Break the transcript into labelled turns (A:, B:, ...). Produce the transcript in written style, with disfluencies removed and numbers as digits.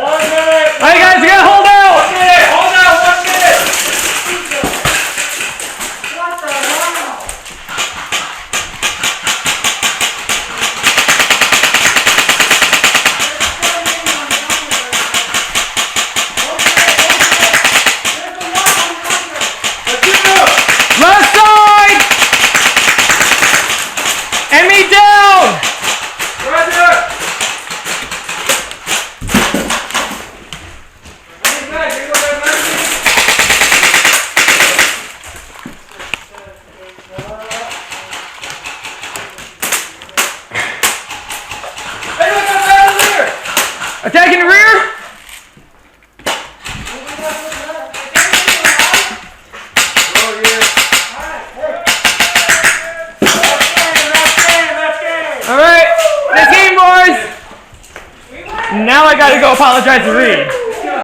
A: Alright guys, you gotta hold out!
B: 1 minute! Hold out 1 minute!
C: What the hell?
A: Left side! Emmy down!
B: Roger!
A: Attacking the rear! Alright, this game, boys! Now I gotta go apologize to Reed.